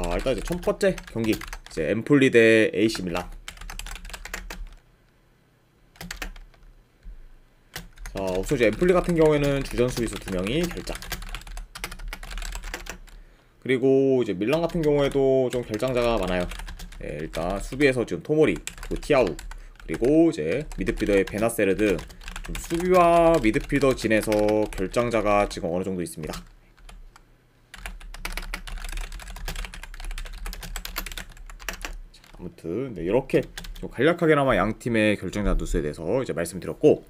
자, 일단 이제 첫 번째 경기 이제 엠폴리 대 AC 밀란. 자, 우선 이제 엠폴리 같은 경우에는 주전 수비수 2명이 결장. 그리고 이제 밀란 같은 경우에도 좀 결장자가 많아요. 네, 일단 수비에서 지금 토모리, 그리고 티아우, 그리고 이제 미드필더의 베나세르 등 좀 수비와 미드필더 진에서 결장자가 지금 어느 정도 있습니다. 자, 아무튼 네, 이렇게 좀 간략하게나마 양 팀의 결정자 누수에 대해서 이제 말씀드렸고,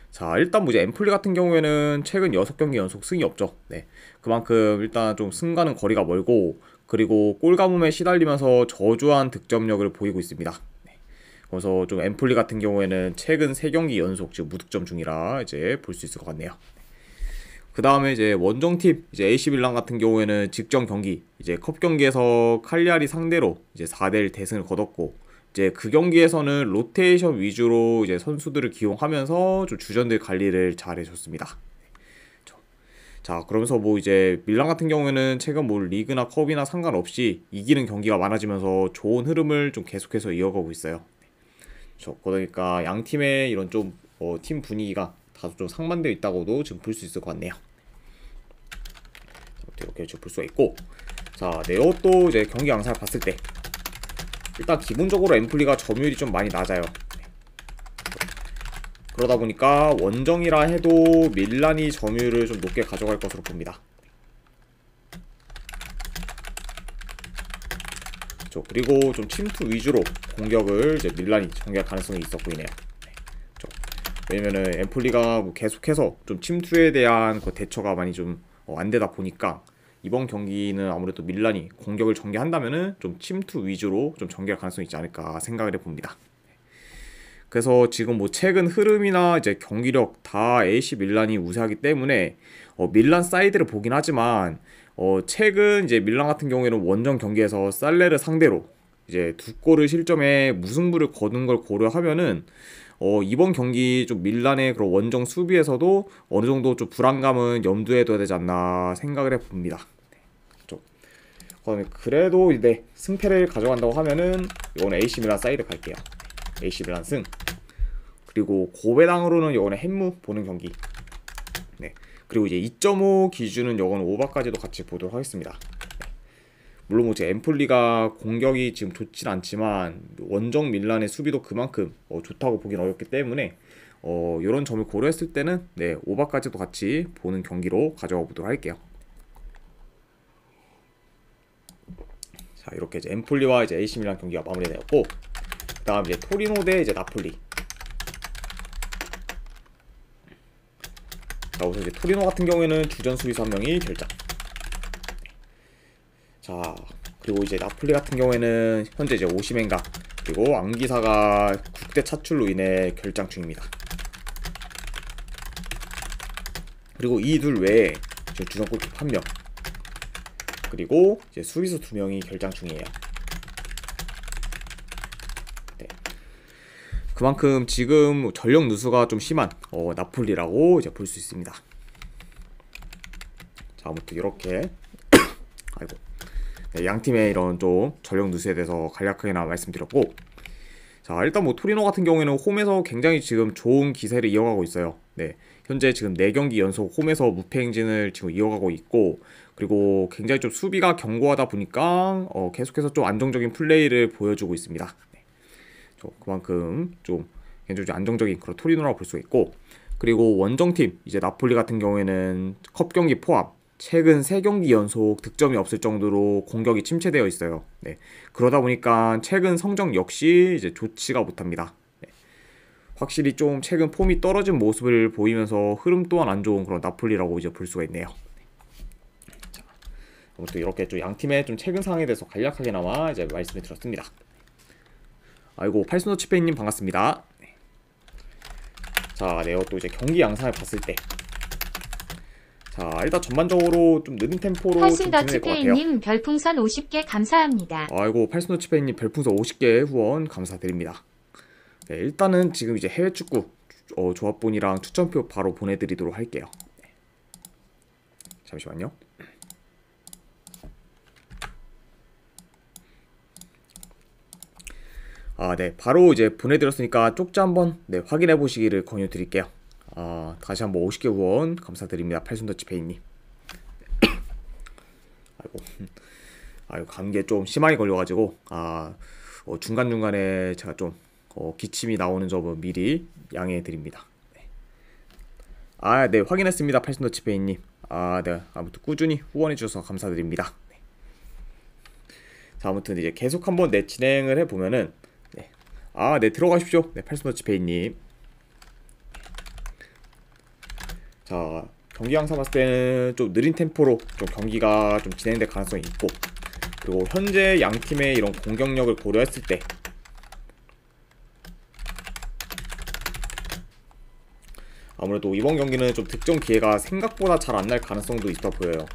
자, 일단 뭐 이제 엠폴리 같은 경우에는 최근 6경기 연속 승이 없죠. 네, 그만큼 일단 좀 승과는 거리가 멀고, 그리고 골가뭄에 시달리면서 저조한 득점력을 보이고 있습니다. 네, 그래서 좀 엠폴리 같은 경우에는 최근 3경기 연속 지금 무득점 중이라 이제 볼 수 있을 것 같네요. 그 다음에 이제 원정팀 이제 AC 밀란 같은 경우에는 직전 경기 이제 컵 경기에서 칼리아리 상대로 이제 4대1 대승을 거뒀고, 이제 그 경기에서는 로테이션 위주로 이제 선수들을 기용하면서 좀 주전들 관리를 잘 해줬습니다. 자, 그러면서 뭐 이제 밀란 같은 경우에는 최근 뭐 리그나 컵이나 상관없이 이기는 경기가 많아지면서 좋은 흐름을 좀 계속해서 이어가고 있어요. 그러니까 양 팀의 이런 좀 팀 분위기가 다소 좀 상반되어 있다고도 지금 볼 수 있을 것 같네요. 이렇게 지금 볼 수가 있고, 자, 네오또 이제 경기 양상을 봤을 때 일단 기본적으로 엠플리가 점유율이 좀 많이 낮아요. 그러다 보니까 원정이라 해도 밀란이 점유율을 좀 높게 가져갈 것으로 봅니다. 그리고 좀 침투 위주로 공격을 이제 밀란이 전개할 가능성이 있어 보이네요. 왜냐면은 엠폴리가 뭐 계속해서 좀 침투에 대한 그 대처가 많이 좀 안 되다 보니까 이번 경기는 아무래도 밀란이 공격을 전개한다면은 좀 침투 위주로 좀 전개할 가능성이 있지 않을까 생각을 해봅니다. 그래서 지금 뭐 최근 흐름이나 이제 경기력 다 AC 밀란이 우세하기 때문에 밀란 사이드를 보긴 하지만 최근 이제 밀란 같은 경우에는 원정 경기에서 살레를 상대로 이제 2골을 실점해 무승부를 거둔 걸 고려하면은 이번 경기 좀 밀란의 그런 원정 수비에서도 어느 정도 좀 불안감은 염두에 둬야 되지 않나 생각을 해봅니다. 그래도 네, 승패를 가져간다고 하면은 이거는 AC 밀란 사이드 갈게요. AC 밀란 승. 그리고 고배당으로는 이거는 햄무 보는 경기. 네. 그리고 이제 2.5 기준은 이거는 오바까지도 같이 보도록 하겠습니다. 물론 뭐 제 엠폴리가 공격이 지금 좋진 않지만 원정 밀란의 수비도 그만큼 좋다고 보긴 어렵기 때문에 이런 점을 고려했을 때는 네, 오바까지도 같이 보는 경기로 가져가 보도록 할게요. 자, 이렇게 이제 엠폴리와 이제 AC 밀란 경기가 마무리되었고, 그다음 이제 토리노 대 이제 나폴리. 자, 우선 이제 토리노 같은 경우에는 주전 수비수 1명이 결장. 자, 그리고 이제 나폴리 같은 경우에는 현재 이제 오시멘가 그리고 앙기사가 국대 차출로 인해 결장 중입니다. 그리고 이 둘 외에 주전 골키퍼 1명 그리고 이제 수비수 2명이 결장 중이에요. 네. 그만큼 지금 전력 누수가 좀 심한 나폴리라고 이제 볼 수 있습니다. 자, 아무튼 이렇게 아이고. 네, 양 팀의 이런 좀 전력 누수에 대해서 간략하게나 말씀드렸고, 자, 일단 뭐 토리노 같은 경우에는 홈에서 굉장히 지금 좋은 기세를 이어가고 있어요. 네, 현재 지금 4경기 연속 홈에서 무패 행진을 지금 이어가고 있고, 그리고 굉장히 좀 수비가 견고하다 보니까 계속해서 좀 안정적인 플레이를 보여주고 있습니다. 네, 그만큼 좀 굉장히 좀 안정적인 그런 토리노라고 볼 수 있고, 그리고 원정팀 이제 나폴리 같은 경우에는 컵 경기 포함 최근 3경기 연속 득점이 없을 정도로 공격이 침체되어 있어요. 네. 그러다 보니까 최근 성적 역시 이제 좋지가 못합니다. 네. 확실히 좀 최근 폼이 떨어진 모습을 보이면서 흐름 또한 안 좋은 그런 나폴리라고 이제 볼 수가 있네요. 자, 아무튼 이렇게 좀 양 팀의 좀 최근 상황에 대해서 간략하게나마 이제 말씀을 드렸습니다. 아이고, 팔스노치페이님 반갑습니다. 네. 자, 네, 또 이제 경기 양상을 봤을 때. 자, 일단 전반적으로 좀 느린 템포로 좀 진행될 것 같아요. 팔스노치페이님 별풍선 50개 감사합니다. 아이고, 팔스노치페이님 별풍선 50개 후원 감사드립니다. 네, 일단은 지금 이제 해외 축구 조합본이랑 추천표 바로 보내드리도록 할게요. 네. 잠시만요. 네, 바로 이제 보내드렸으니까 쪽지 한번 네, 확인해 보시기를 권유드릴게요. 다시 한번 50개 후원 감사드립니다. 팔순더치페이님. 아이고, 감기에 좀 심하게 걸려가지고 중간중간에 제가 좀 기침이 나오는 점은 미리 양해해 드립니다. 네, 확인했습니다. 팔순더치페이님. 네, 아무튼 꾸준히 후원해 주셔서 감사드립니다. 자, 아무튼 이제 계속 한번 진행을 해보면은 네, 들어가십시오. 네, 팔순더치페이님. 자, 경기 양상 봤을 때는 좀 느린 템포로 좀 경기가 좀 진행될 가능성이 있고, 그리고 현재 양 팀의 이런 공격력을 고려했을 때 아무래도 이번 경기는 좀 득점 기회가 생각보다 잘 안 날 가능성도 있어 보여요.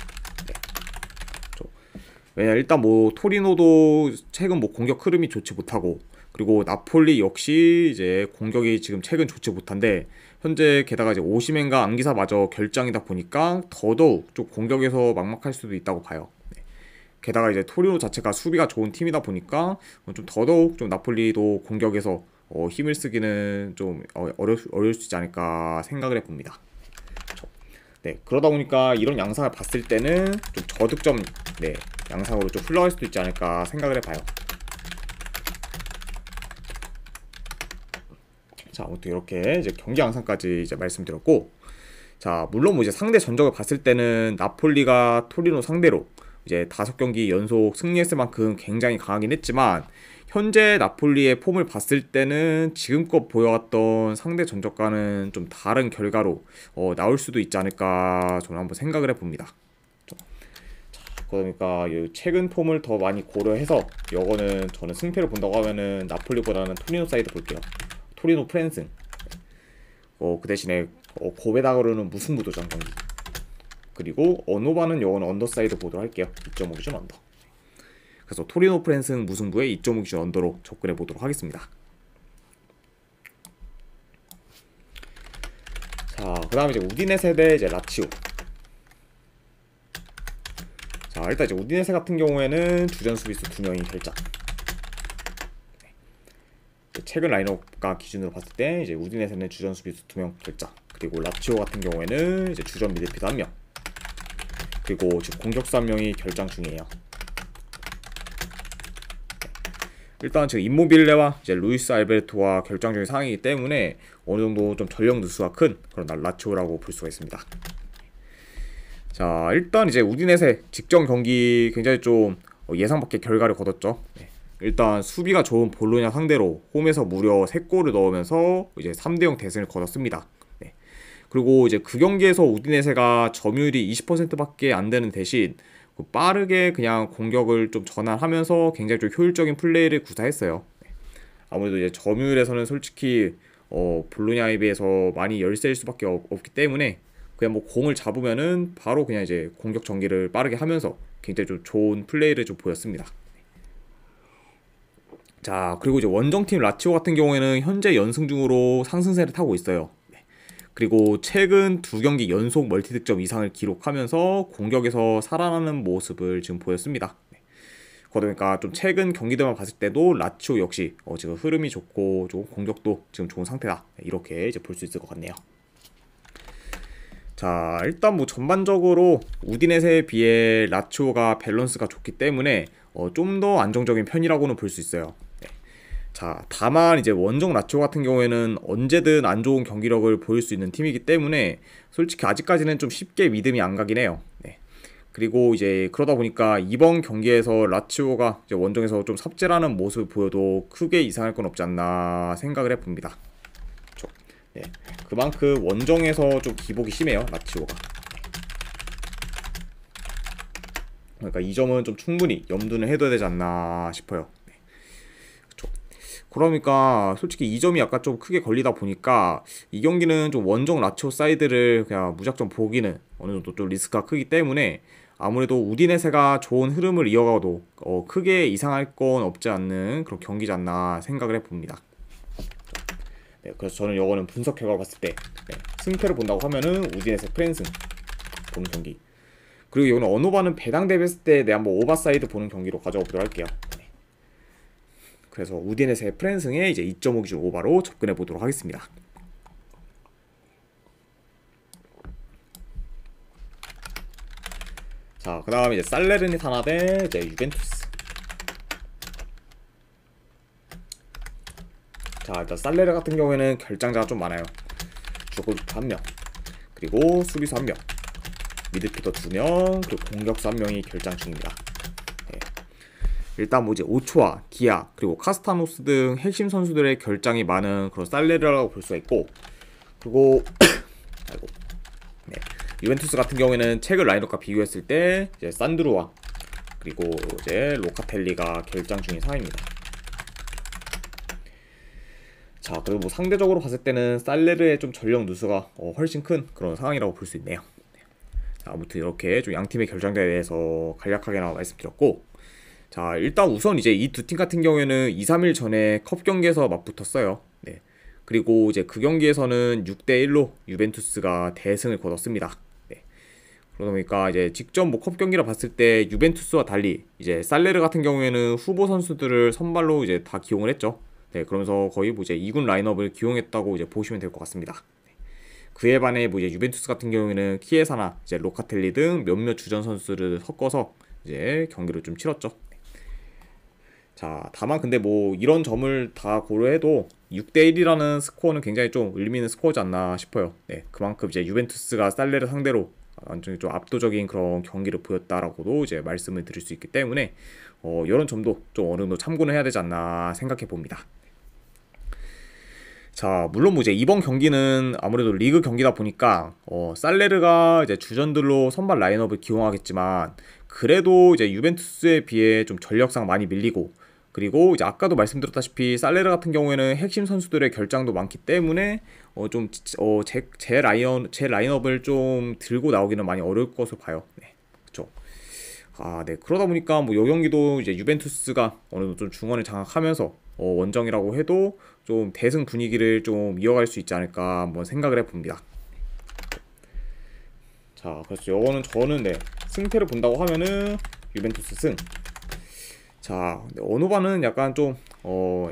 왜냐, 일단 뭐 토리노도 최근 뭐 공격 흐름이 좋지 못하고, 그리고 나폴리 역시 이제 공격이 지금 최근 좋지 못한데, 현재 게다가 이제 오시멘과 안기사마저 결장이다 보니까 더더욱 좀 공격에서 막막할 수도 있다고 봐요. 게다가 이제 토리노 자체가 수비가 좋은 팀이다 보니까 좀 더더욱 좀 나폴리도 공격에서 힘을 쓰기는 좀 어려울 수 있지 않을까 생각을 해봅니다. 네, 그러다 보니까 이런 양상을 봤을 때는 좀 저득점 양상으로 좀 흘러갈 수도 있지 않을까 생각을 해봐요. 자, 아무튼 이렇게 이제 경기 양상까지 이제 말씀드렸고, 자, 물론 뭐 이제 상대 전적을 봤을 때는 나폴리가 토리노 상대로 이제 5경기 연속 승리했을 만큼 굉장히 강하긴 했지만, 현재 나폴리의 폼을 봤을 때는 지금껏 보여왔던 상대 전적과는 좀 다른 결과로 나올 수도 있지 않을까 저는 한번 생각을 해봅니다. 자, 그러니까 최근 폼을 더 많이 고려해서 이거는 저는 승패를 본다고 하면은 나폴리보다는 토리노 사이드 볼게요. 토리노 프랜승. 그 대신에 고베다그로는 무승부도전 경기. 그리고 어노바는 요거는 언더사이드 보도록 할게요. 2.5 기준 언더. 그래서 토리노 프랜승 무승부에 2.5 기준 언더로 접근해 보도록 하겠습니다. 자, 그 다음에 이제 우디네세 대 이제 라치오. 자, 일단 이제 우디네세 같은 경우에는 주전 수비수 2명이 결장. 최근 라인업과 기준으로 봤을 때 이제 우디네세는 주전 수비수 2명 결장. 그리고 라치오 같은 경우에는 이제 주전 미드필더 1명. 그리고 지금 공격수 1명이 결장 중이에요. 일단 지금 임모빌레와 이제 루이스 알베르토와 결장 중인 상황이기 때문에 어느 정도 좀 전력 누수가 큰 그런 라치오라고 볼 수가 있습니다. 자, 일단 이제 우디네세 직전 경기 굉장히 좀 예상 밖의 결과를 거뒀죠. 일단 수비가 좋은 볼로냐 상대로 홈에서 무려 3골을 넣으면서 이제 3대0 대승을 거뒀습니다. 그리고 이제 그 경기에서 우디네세가 점유율이 20%밖에 안 되는 대신 빠르게 그냥 공격을 좀 전환하면서 굉장히 좀 효율적인 플레이를 구사했어요. 아무래도 이제 점유율에서는 솔직히 볼로냐에 비해서 많이 열세일 수밖에 없기 때문에 그냥 뭐 공을 잡으면은 바로 그냥 이제 공격 전개를 빠르게 하면서 굉장히 좀 좋은 플레이를 좀 보였습니다. 자, 그리고 이제 원정팀 라치오 같은 경우에는 현재 연승 중으로 상승세를 타고 있어요. 그리고 최근 2경기 연속 멀티득점 이상을 기록하면서 공격에서 살아나는 모습을 지금 보였습니다. 그러니까 좀 최근 경기들만 봤을 때도 라치오 역시 지금 흐름이 좋고 좀 공격도 지금 좋은 상태다. 이렇게 이제 볼 수 있을 것 같네요. 자, 일단 뭐 전반적으로 우디네세에 비해 라치오가 밸런스가 좋기 때문에 좀 더 안정적인 편이라고는 볼 수 있어요. 자, 다만 이제 원정 라치오 같은 경우에는 언제든 안 좋은 경기력을 보일 수 있는 팀이기 때문에 솔직히 아직까지는 좀 쉽게 믿음이 안 가긴 해요. 그리고 이제 그러다 보니까 이번 경기에서 라치오가 이제 원정에서 좀 삽질하는 모습을 보여도 크게 이상할 건 없지 않나 생각을 해봅니다. 그만큼 원정에서 좀 기복이 심해요, 라치오가. 그러니까 이 점은 좀 충분히 염두는 해둬야 되지 않나 싶어요. 그러니까 솔직히 이 점이 약간 좀 크게 걸리다 보니까 이 경기는 좀 원정 라치오 사이드를 그냥 무작정 보기는 어느 정도 좀 리스크가 크기 때문에 아무래도 우디네세가 좋은 흐름을 이어가도 크게 이상할 건 없지 않는 그런 경기지 않나 생각을 해봅니다. 그래서 저는 이거는 분석 결과를 봤을 때 승패를 본다고 하면은 우디네세 프랜승 보는 경기, 그리고 이거는 어노바는 배당 대비했을 때 한번 오버사이드 보는 경기로 가져가 보도록 할게요. 그래서 우디네스의 프랜승에 이제 2.5 기준 오바로 접근해 보도록 하겠습니다. 자, 그 다음에 이제 살레르니타나 대 이제 유벤투스. 자, 일단 살레르 같은 경우에는 결장자가 좀 많아요. 주골키퍼 1명, 그리고 수비수 1명, 미드필더 2명, 그리고 공격수 1명이 결장 중입니다. 네. 일단 뭐 이제 오초아, 디아, 그리고 카스타노스 등 핵심 선수들의 결장이 많은 그런 살레르라고 볼 수가 있고, 그리고 아이고, 네. 유벤투스 같은 경우에는 최근 라인업과 비교했을 때 이제 산드루와 그리고 이제 로카텔리가 결장 중인 상황입니다. 자, 그리고 뭐 상대적으로 봤을 때는 살레르의 좀 전력 누수가 훨씬 큰 그런 상황이라고 볼 수 있네요. 자, 아무튼 이렇게 좀 양 팀의 결장자에 대해서 간략하게나 말씀드렸고, 자, 일단 우선 이제 이 두 팀 같은 경우에는 2, 3일 전에 컵 경기에서 맞붙었어요. 네. 그리고 이제 그 경기에서는 6대1로 유벤투스가 대승을 거뒀습니다. 네. 그러다 보니까 이제 직접 뭐 컵 경기를 봤을 때 유벤투스와 달리 이제 살레르 같은 경우에는 후보 선수들을 선발로 이제 다 기용을 했죠. 네, 그러면서 거의 뭐 이제 2군 라인업을 기용했다고 이제 보시면 될 것 같습니다. 네. 그에 반해 뭐 이제 유벤투스 같은 경우에는 키에사나 이제 로카텔리 등 몇몇 주전 선수를 섞어서 이제 경기를 좀 치렀죠. 자, 다만 근데 뭐 이런 점을 다 고려해도 6대1이라는 스코어는 굉장히 좀 의미 있는 스코어지 않나 싶어요. 네, 그만큼 이제 유벤투스가 살레르 상대로 완전히 좀 압도적인 그런 경기를 보였다라고도 이제 말씀을 드릴 수 있기 때문에 이런 점도 좀 어느 정도 참고는 해야 되지 않나 생각해 봅니다. 자, 물론 뭐 이제 이번 경기는 아무래도 리그 경기다 보니까 살레르가 이제 주전들로 선발 라인업을 기용하겠지만 그래도 이제 유벤투스에 비해 좀 전력상 많이 밀리고, 그리고 이제 아까도 말씀드렸다시피 살레르 같은 경우에는 핵심 선수들의 결장도 많기 때문에 제 라인업을 좀 들고 나오기는 많이 어려울 것으로 봐요. 네, 그렇죠. 아, 네. 그러다 보니까 뭐 요 경기도 이제 유벤투스가 어느 정도 좀 중원을 장악하면서 원정이라고 해도 좀 대승 분위기를 좀 이어갈 수 있지 않을까 한번 생각을 해봅니다. 자, 그래서 요거는 저는 네, 승패를 본다고 하면은 유벤투스 승. 자, 어느 바는 약간 좀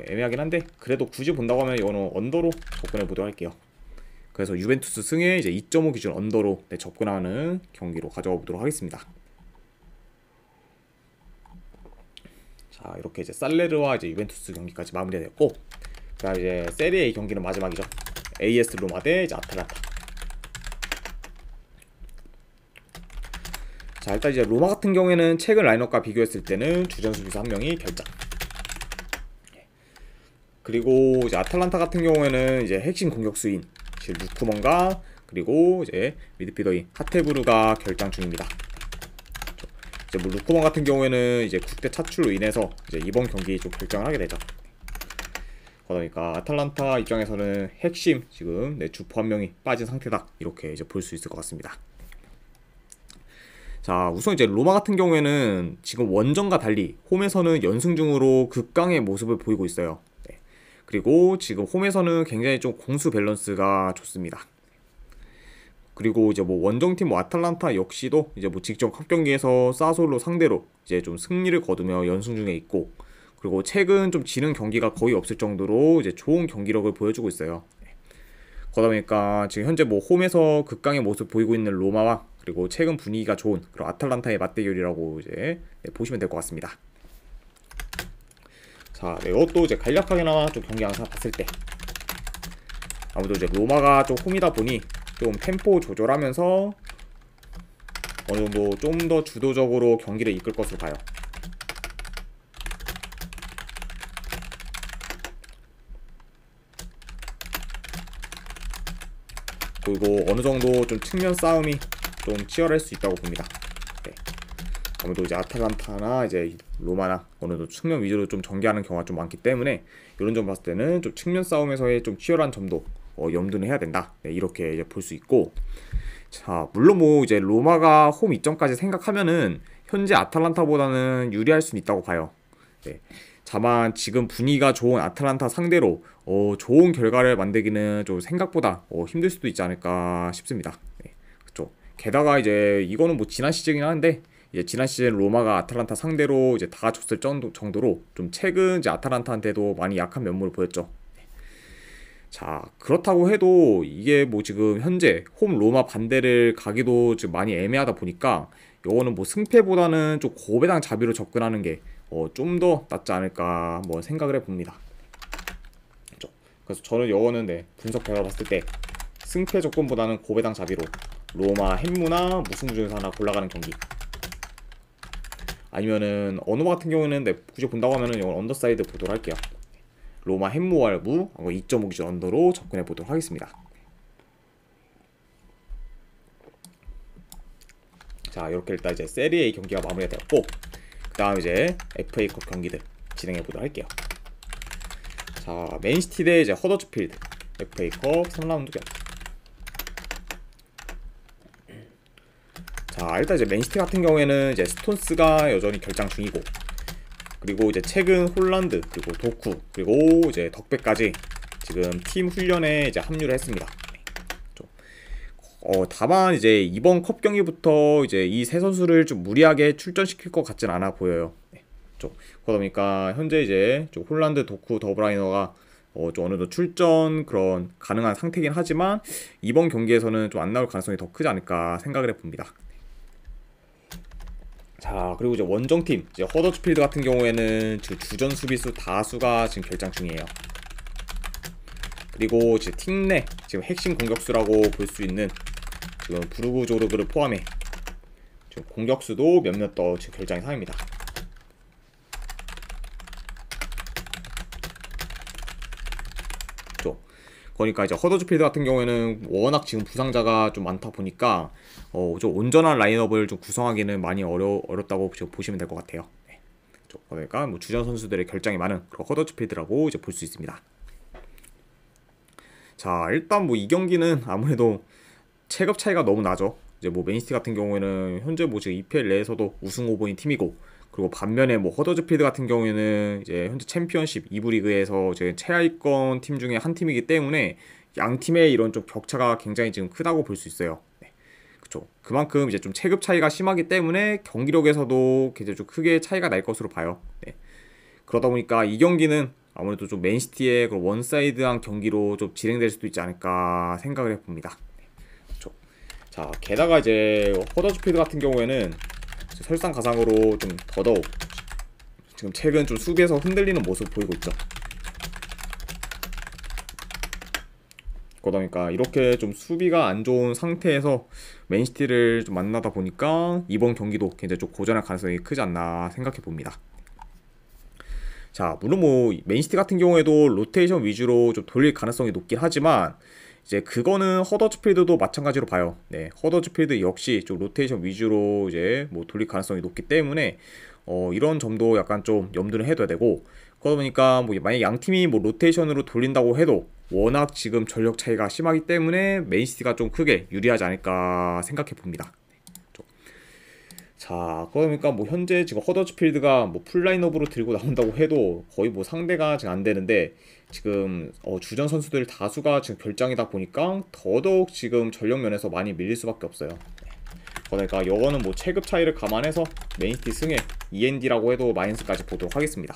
애매하긴 한데 그래도 굳이 본다고 하면 이거는 언더로 접근해 보도록 할게요. 그래서 유벤투스 승에 이제 2.5 기준 언더로 네, 접근하는 경기로 가져가 보도록 하겠습니다. 자, 이렇게 이제 살레르와 이제 유벤투스 경기까지 마무리됐고, 자, 이제 세리에 A 경기는 마지막이죠. AS 로마 대 이제 아탈란타. 자, 일단 이제 로마 같은 경우에는 최근 라인업과 비교했을 때는 주전 수비수 1명이 결장. 그리고 이제 아탈란타 같은 경우에는 이제 핵심 공격수인 루크먼과 그리고 이제 미드필더인 하테부르가 결장 중입니다. 이제 뭐 루크먼 같은 경우에는 이제 국대 차출로 인해서 이제 이번 경기 좀 결정을 하게 되죠. 그러니까 아탈란타 입장에서는 핵심 지금 주포 1명이 빠진 상태다, 이렇게 이제 볼 수 있을 것 같습니다. 자, 우선 이제 로마 같은 경우에는 지금 원정과 달리 홈에서는 연승 중으로 극강의 모습을 보이고 있어요. 네. 그리고 지금 홈에서는 굉장히 좀 공수 밸런스가 좋습니다. 그리고 이제 뭐 원정팀 뭐 아탈란타 역시도 이제 뭐 직전 컵 경기에서 사솔로 상대로 이제 좀 승리를 거두며 연승 중에 있고, 그리고 최근 좀 지는 경기가 거의 없을 정도로 이제 좋은 경기력을 보여주고 있어요. 그러다 보니까 지금 현재 뭐 홈에서 극강의 모습 보이고 있는 로마와 그리고 최근 분위기가 좋은 그런 아탈란타의 맞대결이라고 이제 보시면 될 것 같습니다. 자, 네, 이것도 이제 간략하게나마 좀 경기 양상 봤을 때 아무래도 이제 로마가 좀 홈이다 보니 좀 템포 조절하면서 어느 정도 좀 더 주도적으로 경기를 이끌 것으로 봐요. 그리고 어느 정도 좀 측면 싸움이 좀 치열할 수 있다고 봅니다. 네. 아무래도 이제 아탈란타나 이제 로마나 어느 정도 측면 위주로 좀 전개하는 경우가 좀 많기 때문에 이런 점 봤을 때는 좀 측면 싸움에서의 좀 치열한 점도 염두는 해야 된다. 네, 이렇게 이제 볼 수 있고, 자, 물론 뭐 이제 로마가 홈 이점까지 생각하면은 현재 아탈란타보다는 유리할 수는 있다고 봐요. 네. 다만 지금 분위기가 좋은 아탈란타 상대로 좋은 결과를 만들기는 좀 생각보다 힘들 수도 있지 않을까 싶습니다. 네, 그렇죠. 게다가 이제 이거는 뭐 지난 시즌이긴 한데 이제 지난 시즌 로마가 아탈란타 상대로 이제 다 졌을 정도로 좀 최근 이제 아탈란타한테도 많이 약한 면모를 보였죠. 자, 그렇다고 해도 이게 뭐 지금 현재 홈 로마 반대를 가기도 지금 많이 애매하다 보니까 요거는 뭐 승패보다는 좀 고배당 자비로 접근하는 게 좀 더 낫지 않을까 한번 생각을 해봅니다. 그렇죠? 그래서 저는 요거는 분석 결과 봤을 때 승패 조건보다는 고배당 자비로 로마 햄무나 무승부 중에서 하나 골라가는 경기, 아니면은 어노바 같은 경우는 굳이 본다고 하면은 이건 언더사이드 보도록 할게요. 로마 햄무알무 2.5 기준 언더로 접근해 보도록 하겠습니다. 자, 이렇게 일단 이제 세리에 경기가 마무리가 되었고, 그 다음 이제 FA컵 경기들 진행해 보도록 할게요. 자, 맨시티 대 이제 허더츠필드 FA컵 3라운드 경기. 자, 일단 이제 맨시티 같은 경우에는 이제 스톤스가 여전히 결장 중이고, 그리고 이제 최근 홀란드, 그리고 도쿠, 그리고 이제 덕배까지 지금 팀 훈련에 이제 합류를 했습니다. 다만 이제 이번 컵 경기부터 이제 이 세 선수를 좀 무리하게 출전시킬 것 같진 않아 보여요. 그러다 보니까 현재 이제 좀 홀란드, 도쿠, 더브라이너가 좀 어느 정도 출전 그런 가능한 상태긴 하지만 이번 경기에서는 좀 안 나올 가능성이 더 크지 않을까 생각을 해봅니다. 자, 그리고 이제 원정팀 이제 허더츠필드 같은 경우에는 지금 주전 수비수 다수가 지금 결장 중이에요. 그리고 이제 팀 내 지금 핵심 공격수라고 볼 수 있는 지금 브루그 조르그를 포함해 지금 공격수도 몇몇 더 지금 결장이 상입니다. 그러니까 이제 허더츠필드 같은 경우에는 워낙 지금 부상자가 좀 많다 보니까 좀 온전한 라인업을 좀 구성하기는 많이 어렵다고 보시면 될 것 같아요. 네. 그러니까 뭐 주전 선수들의 결장이 많은 그런 허더츠필드라고 이제 볼 수 있습니다. 자, 일단 뭐 이 경기는 아무래도 체급 차이가 너무 나죠. 이제 뭐 맨시티 같은 경우에는 현재 뭐 지금 EPL 내에서도 우승 후보인 팀이고, 그리고 반면에 뭐 허더즈필드 같은 경우에는 이제 현재 챔피언십 2부 리그에서 이제 최하위권 팀 중에 한 팀이기 때문에 양 팀의 이런 좀 격차가 굉장히 지금 크다고 볼 수 있어요. 네. 그렇죠. 그만큼 이제 좀 체급 차이가 심하기 때문에 경기력에서도 굉장히 좀 크게 차이가 날 것으로 봐요. 네. 그러다 보니까 이 경기는 아무래도 좀 맨시티의 그런 원사이드한 경기로 좀 진행될 수도 있지 않을까 생각을 해봅니다. 그렇죠. 자, 게다가 이제 허더즈필드 같은 경우에는 설상가상으로 좀 더더욱 지금 최근 좀 수비에서 흔들리는 모습 보이고 있죠. 그러다 보니까 이렇게 좀 수비가 안 좋은 상태에서 맨시티를 좀 만나다 보니까 이번 경기도 굉장히 좀 고전할 가능성이 크지 않나 생각해 봅니다. 자, 물론 뭐 맨시티 같은 경우에도 로테이션 위주로 좀 돌릴 가능성이 높긴 하지만 이제 그거는 허더츠필드도 마찬가지로 봐요. 네, 허더츠필드 역시 좀 로테이션 위주로 이제 뭐 돌릴 가능성이 높기 때문에 이런 점도 약간 좀 염두를 해둬야 되고, 그러다 보니까 뭐 만약 양 팀이 뭐 로테이션으로 돌린다고 해도 워낙 지금 전력 차이가 심하기 때문에 맨시티가 좀 크게 유리하지 않을까 생각해 봅니다. 자, 그러니까 뭐 현재 지금 허더츠필드가 뭐 풀라인업으로 들고 나온다고 해도 거의 뭐 상대가 지금 안 되는데, 지금 주전 선수들 다수가 지금 결장이다 보니까 더더욱 지금 전력 면에서 많이 밀릴 수밖에 없어요. 그러니까 이거는 뭐 체급 차이를 감안해서 맨시티 승에 END라고 해도 마이너스까지 보도록 하겠습니다.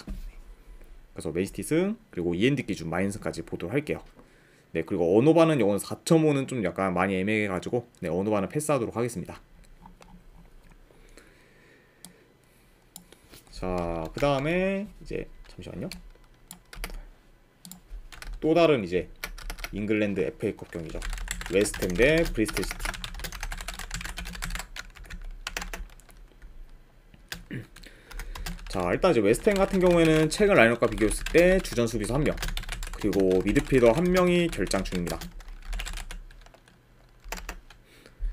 그래서 맨시티 승, 그리고 END 기준 마이너스까지 보도록 할게요. 네, 그리고 어노바는 이거는 4.5는 좀 약간 많이 애매해가지고 네, 어노바는 패스하도록 하겠습니다. 자, 그 다음에 이제 잠시만요. 또 다른 이제 잉글랜드 FA컵 경기죠. 웨스트햄 대 브리스톨 시티. 자, 일단 이제 웨스트햄 같은 경우에는 최근 라인업과 비교했을 때 주전 수비수 1명, 그리고 미드필더 1명이 결장 중입니다.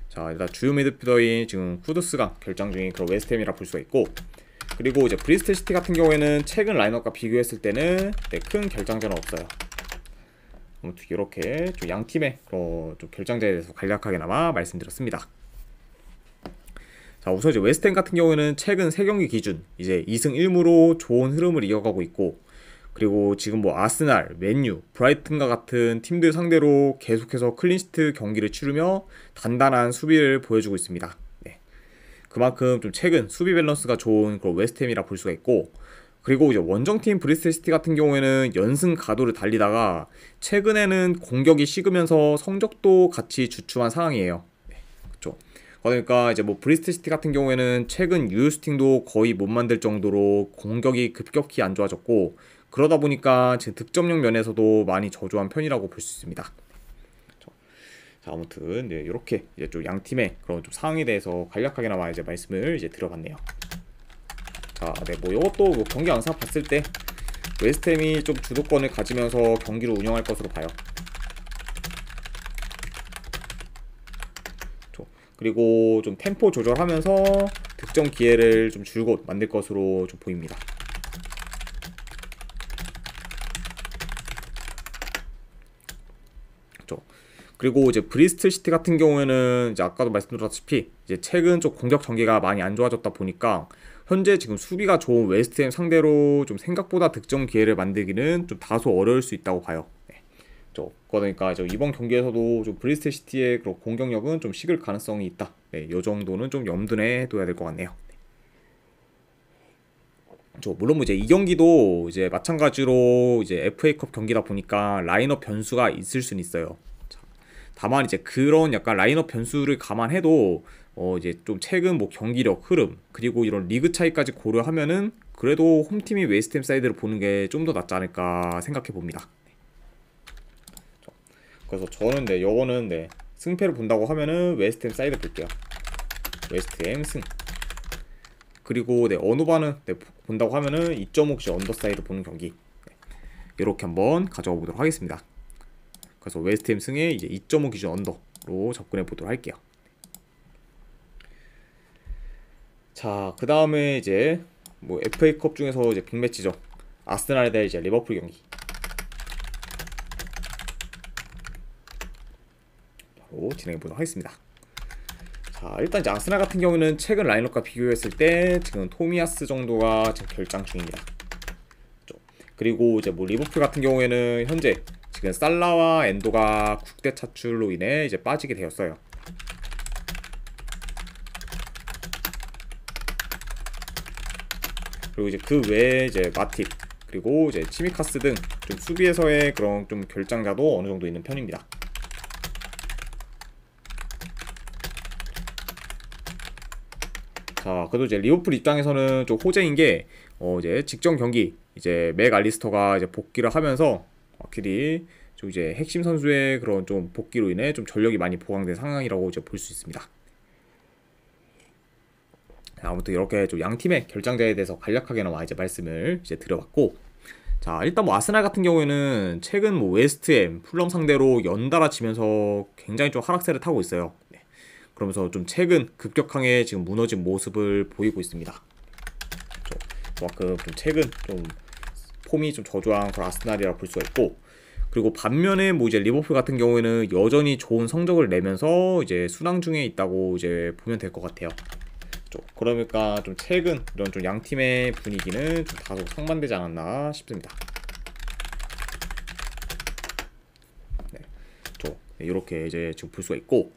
자, 일단 주요 미드필더인 지금 쿠두스가 결장 중인 그런 웨스트햄이라 볼 수가 있고, 그리고 이제 브리스톨 시티 같은 경우에는 최근 라인업과 비교했을 때는 큰 결장자는 없어요. 아무튼 이렇게 좀 양 팀의 좀 결장자에 대해서 간략하게나마 말씀드렸습니다. 자, 우선 이제 웨스트햄 같은 경우에는 최근 3경기 기준 이제 2승 1무로 좋은 흐름을 이어가고 있고, 그리고 지금 뭐 아스날, 맨유, 브라이튼과 같은 팀들 상대로 계속해서 클린시트 경기를 치르며 단단한 수비를 보여주고 있습니다. 네. 그만큼 좀 최근 수비 밸런스가 좋은 그런 웨스트햄이라 볼 수가 있고, 그리고 이제 원정팀 브리스톨 시티 같은 경우에는 연승 가도를 달리다가 최근에는 공격이 식으면서 성적도 같이 주춤한 상황이에요. 네, 그렇죠. 그러니까 이제 뭐 브리스톨 시티 같은 경우에는 최근 유효슈팅도 거의 못 만들 정도로 공격이 급격히 안 좋아졌고, 그러다 보니까 지금 득점력 면에서도 많이 저조한 편이라고 볼 수 있습니다. 자, 아무튼 네, 이렇게 이제 좀 양 팀의 그런 좀 상황에 대해서 간략하게나마 이제 말씀을 이제 드려봤네요. 자, 네, 뭐 이것도 뭐 경기 양상 봤을 때 웨스트햄이 좀 주도권을 가지면서 경기를 운영할 것으로 봐요. 그리고 좀 템포 조절하면서 득점 기회를 좀 줄곧 만들 것으로 좀 보입니다. 그리고 이제 브리스톨 시티 같은 경우에는 이제 아까도 말씀드렸다시피 이제 최근 좀 공격 전개가 많이 안 좋아졌다 보니까 현재 지금 수비가 좋은 웨스트햄 상대로 좀 생각보다 득점 기회를 만들기는 좀 다소 어려울 수 있다고 봐요. 네. 그러니까 이번 경기에서도 좀 브리스톨 시티의 그런 공격력은 좀 식을 가능성이 있다. 네, 이 정도는 좀 염두에 둬야 될 것 같네요. 물론 뭐 이제 이 경기도 이제 마찬가지로 이제 FA컵 경기다 보니까 라인업 변수가 있을 수는 있어요. 다만 이제 그런 약간 라인업 변수를 감안해도 이제 좀 최근 뭐 경기력 흐름 그리고 이런 리그 차이까지 고려하면은 그래도 홈팀이 웨스트햄 사이드를 보는 게 좀 더 낫지 않을까 생각해 봅니다. 그래서 저는 네, 요거는 네, 승패를 본다고 하면은 웨스트햄 사이드 볼게요. 웨스트햄 승. 그리고 네, 언어반은 네, 본다고 하면은 2.5씩 언더사이드 보는 경기. 네, 이렇게 한번 가져가 보도록 하겠습니다. 그래서 웨스트햄 승에 이제 2.5 기준 언더로 접근해 보도록 할게요. 자, 그 다음에 이제 뭐 FA컵 중에서 이제 빅매치죠. 아스날 대 이제 리버풀 경기. 바로 진행해 보도록 하겠습니다. 자, 일단 이제 아스날 같은 경우는 최근 라인업과 비교했을 때 지금 토미야스 정도가 지금 결장 중입니다. 그리고 이제 뭐 리버풀 같은 경우에는 현재 지금 살라와 엔도가 국대 차출로 인해 이제 빠지게 되었어요. 그리고 이제 그 외에 이제 마팁 그리고 이제 치미카스 등 좀 수비에서의 그런 좀 결장자도 어느 정도 있는 편입니다. 자, 그래도 이제 리버풀 입장에서는 좀 호재인 게 이제 직전 경기 이제 맥 알리스터가 이제 복귀를 하면서 확실히 좀 이제 핵심 선수의 그런 좀 복귀로 인해 좀 전력이 많이 보강된 상황이라고 이제 볼 수 있습니다. 아무튼 이렇게 좀 양 팀의 결장자에 대해서 간략하게나마 이제 말씀을 이제 드려봤고, 자, 일단 뭐 아스날 같은 경우에는 최근 뭐 웨스트햄, 풀럼 상대로 연달아 지면서 굉장히 좀 하락세를 타고 있어요. 네. 그러면서 좀 최근 급격하게 지금 무너진 모습을 보이고 있습니다. 그만큼 좀 최근 좀 폼이 좀 저조한 그런 아스날이라 볼 수가 있고, 그리고 반면에 뭐 이제 리버풀 같은 경우에는 여전히 좋은 성적을 내면서 이제 순항 중에 있다고 이제 보면 될 것 같아요. 그러니까 좀 최근 이런 좀 양 팀의 분위기는 좀 다소 상반되지 않았나 싶습니다. 네, 이렇게 이제 지금 볼 수가 있고,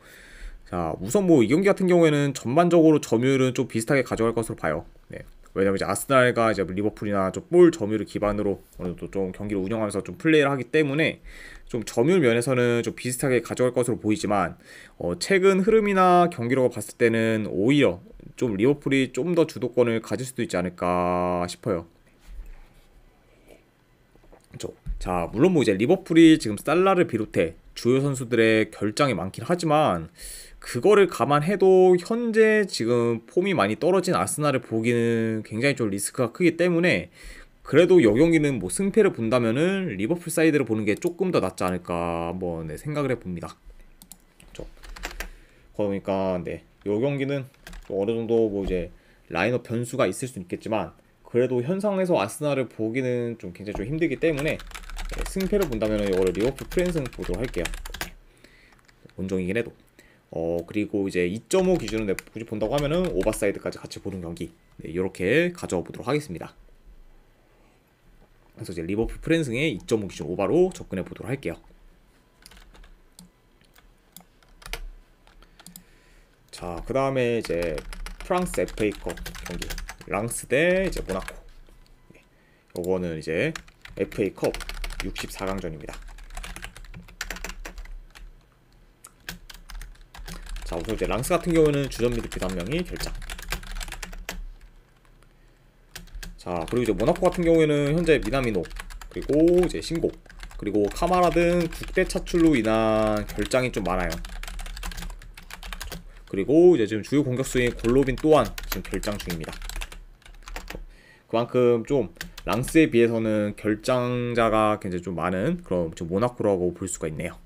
자, 우선 뭐 이 경기 같은 경우에는 전반적으로 점유율은 좀 비슷하게 가져갈 것으로 봐요. 네. 왜냐면 이제 아스날과 이제 리버풀이나 좀 볼 점유율을 기반으로 어느 정도 좀 경기를 운영하면서 좀 플레이를 하기 때문에 좀 점유율 면에서는 좀 비슷하게 가져갈 것으로 보이지만 최근 흐름이나 경기력을 봤을 때는 오히려 좀 리버풀이 좀 더 주도권을 가질 수도 있지 않을까 싶어요. 그렇죠. 자, 물론 뭐 이제 리버풀이 지금 살라를 비롯해 주요 선수들의 결장이 많긴 하지만 그거를 감안해도 현재 지금 폼이 많이 떨어진 아스날을 보기는 굉장히 좀 리스크가 크기 때문에 그래도 이 경기는 뭐 승패를 본다면은 리버풀 사이드를 보는 게 조금 더 낫지 않을까 한번 네, 생각을 해봅니다. 그렇죠. 그러니까 네, 이 경기는 어느 정도 뭐 이제 라인업 변수가 있을 수 있겠지만 그래도 현상에서 아스날을 보기는 좀 굉장히 좀 힘들기 때문에 네, 승패를 본다면은 이거를 리버풀 프랜승 보도록 할게요. 원정이긴 해도. 그리고 이제 2.5 기준으로 굳이 본다고 하면은 오버사이드까지 같이 보는 경기. 네, 이렇게 가져와 보도록 하겠습니다. 그래서 이제 리버풀 프랜승의 2.5 기준 오버로 접근해 보도록 할게요. 자, 그 다음에 이제 프랑스 FA컵 경기 랑스 대 이제 모나코. 요거는 이제 FA컵 64강전입니다. 자, 우선 이제 랑스 같은 경우는 주전 미드필더 한 명이 결장. 자, 그리고 이제 모나코 같은 경우에는 현재 미나미노, 그리고 이제 신고, 그리고 카마라 등 국대 차출로 인한 결장이 좀 많아요. 그리고 이제 지금 주요 공격수인 골로빈 또한 지금 결장 중입니다. 그만큼 좀 랑스에 비해서는 결장자가 굉장히 좀 많은 그런 좀 모나코라고 볼 수가 있네요.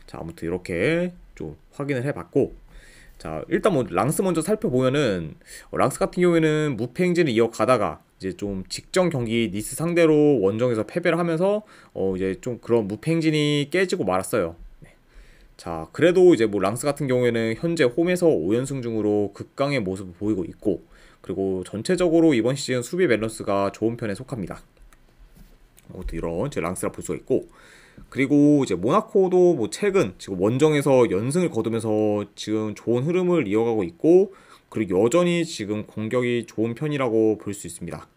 자, 아무튼 이렇게 좀 확인을 해봤고, 자, 일단 뭐 랑스 먼저 살펴보면은 랑스 같은 경우에는 무패 행진을 이어가다가 이제 좀 직전 경기 니스 상대로 원정에서 패배를 하면서 이제 좀 그런 무패 행진이 깨지고 말았어요. 네. 자, 그래도 이제 뭐 랑스 같은 경우에는 현재 홈에서 5연승 중으로 극강의 모습을 보이고 있고, 그리고 전체적으로 이번 시즌 수비 밸런스가 좋은 편에 속합니다. 이런 제 랑스라 볼 수가 있고, 그리고 이제 모나코도 뭐 최근 지금 원정에서 연승을 거두면서 지금 좋은 흐름을 이어가고 있고, 그리고 여전히 지금 공격이 좋은 편이라고 볼 수 있습니다.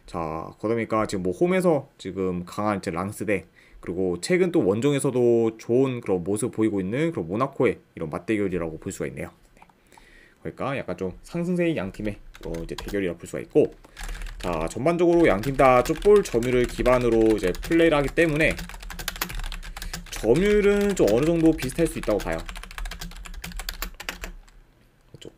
자, 그러다 보니까 지금 뭐 홈에서 지금 강한 이제 랑스 대, 그리고 최근 또 원정에서도 좋은 그런 모습을 보이고 있는 그런 모나코의 이런 맞대결이라고 볼 수가 있네요. 그러니까 약간 좀 상승세인 양 팀의 이제 대결이라고 볼 수가 있고, 자, 전반적으로 양팀 다 쫓볼 점유율을 기반으로 이제 플레이를 하기 때문에 점유율은 좀 어느 정도 비슷할 수 있다고 봐요. 그렇죠.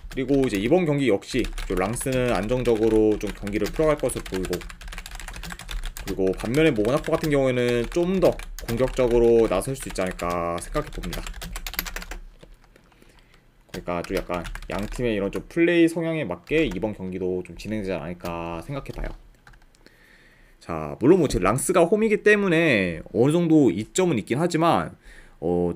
그리고 이제 이번 경기 역시 랑스는 안정적으로 좀 경기를 풀어갈 것으로 보이고, 그리고 반면에 모나코 같은 경우에는 좀 더 공격적으로 나설 수 있지 않을까 생각해 봅니다. 그러니까 좀 약간 양 팀의 이런 좀 플레이 성향에 맞게 이번 경기도 좀 진행되지 않을까 생각해봐요. 자, 물론 뭐 제 랑스가 홈이기 때문에 어느 정도 이점은 있긴 하지만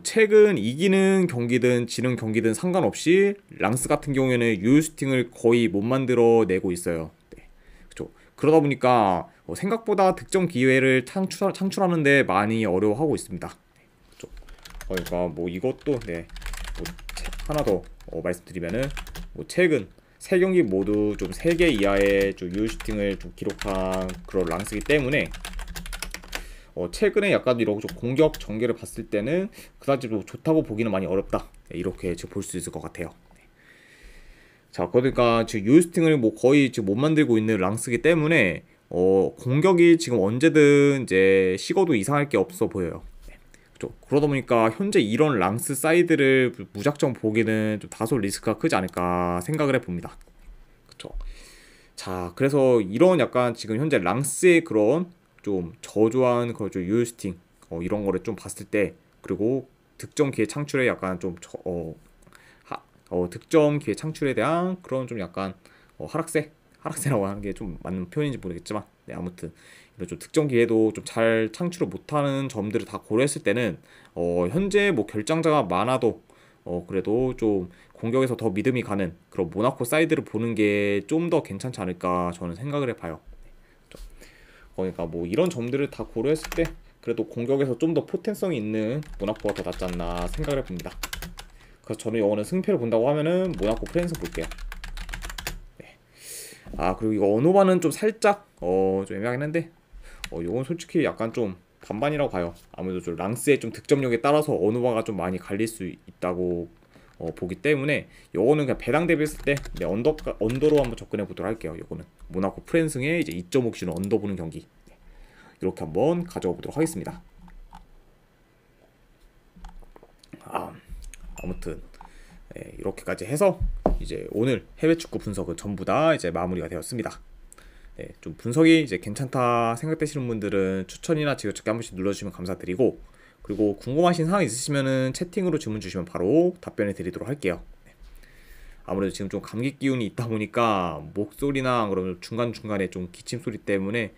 최근 이기는 경기든 지는 경기든 상관없이 랑스 같은 경우에는 유효슈팅을 거의 못 만들어내고 있어요. 네. 그렇죠. 그러다 보니까 생각보다 득점 기회를 창출하는데 많이 어려워하고 있습니다. 그렇죠. 그러니까 뭐 이것도 네. 뭐 하나 더 말씀드리면은 뭐 최근 3경기 모두 좀 3개 이하의 좀 유효슈팅을 좀 기록한 그런 랑스이기 때문에 최근에 약간 이런 좀 공격 전개를 봤을 때는 그다지 뭐 좋다고 보기는 많이 어렵다. 네, 이렇게 지금 볼 수 있을 것 같아요. 네. 자, 그러니까 지금 유효슈팅을 뭐 거의 지금 못 만들고 있는 랑스이기 때문에 공격이 지금 언제든 이제 식어도 이상할 게 없어 보여요. 그러다 보니까 현재 이런 랑스 사이드를 무작정 보기는 좀 다소 리스크가 크지 않을까 생각을 해봅니다. 그쵸. 자, 그래서 이런 약간 지금 현재 랑스의 그런 좀 저조한 그런 좀 유효슈팅 이런 거를 좀 봤을 때, 그리고 득점 기회 창출에 약간 좀 득점 기회 창출에 대한 그런 좀 약간 하락세라고 하는 게 좀 맞는 표현인지 모르겠지만, 네, 아무튼 이런 좀 득점 기회도 좀 잘 창출을 못하는 점들을 다 고려했을 때는 현재 뭐 결장자가 많아도 그래도 좀 공격에서 더 믿음이 가는 그런 모나코 사이드를 보는 게 좀 더 괜찮지 않을까 저는 생각을 해봐요. 그러니까 뭐 이런 점들을 다 고려했을 때 그래도 공격에서 좀 더 포텐성이 있는 모나코가 더 낫지 않나 생각을 해봅니다. 그래서 저는 이거는 승패를 본다고 하면은 모나코 프랑스 볼게요. 아, 그리고 이거 언어반은 좀 살짝 좀 애매하긴 한데 요건 솔직히 약간 좀 반반이라고 봐요. 아무래도 좀 랑스의 좀 득점력에 따라서 언어바가 좀 많이 갈릴 수 있다고 보기 때문에 요거는 그냥 배당 대비했을 때 네, 언더로 한번 접근해 보도록 할게요. 요거는 모나코 프랜승의 이제 2.5는 언더 보는 경기 이렇게 한번 가져가 보도록 하겠습니다. 아무튼 네, 이렇게까지 해서 이제 오늘 해외 축구 분석은 전부 다 이제 마무리가 되었습니다. 네, 좀 분석이 이제 괜찮다 생각되시는 분들은 추천이나 지그재그 한 번씩 눌러주시면 감사드리고, 그리고 궁금하신 사항 있으시면은 채팅으로 질문 주시면 바로 답변해 드리도록 할게요. 네. 아무래도 지금 좀 감기 기운이 있다 보니까 목소리나 그러면 중간중간에 좀 기침 소리 때문에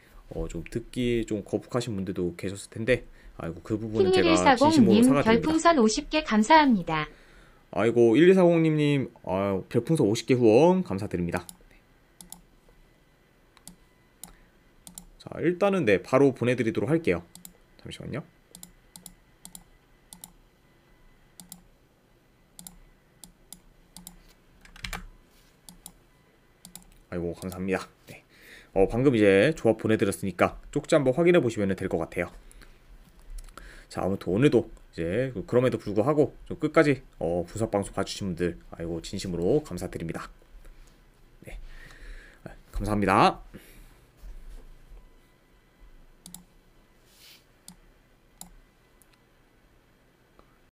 좀 듣기 좀 거북하신 분들도 계셨을 텐데, 아이고 그 부분은 제가 진심으로 님 사과드립니다. 별풍선 50개 감사합니다. 아이고 1240님 별풍선 50개 후원 감사드립니다. 자, 일단은 네, 바로 보내드리도록 할게요. 잠시만요. 아이고 감사합니다. 네. 방금 이제 조합 보내드렸으니까 쪽지 한번 확인해 보시면 될 것 같아요. 자, 아무튼 오늘도 이제 그럼에도 불구하고 좀 끝까지 분석 방송 봐주신 분들 아이고 진심으로 감사드립니다. 네, 감사합니다.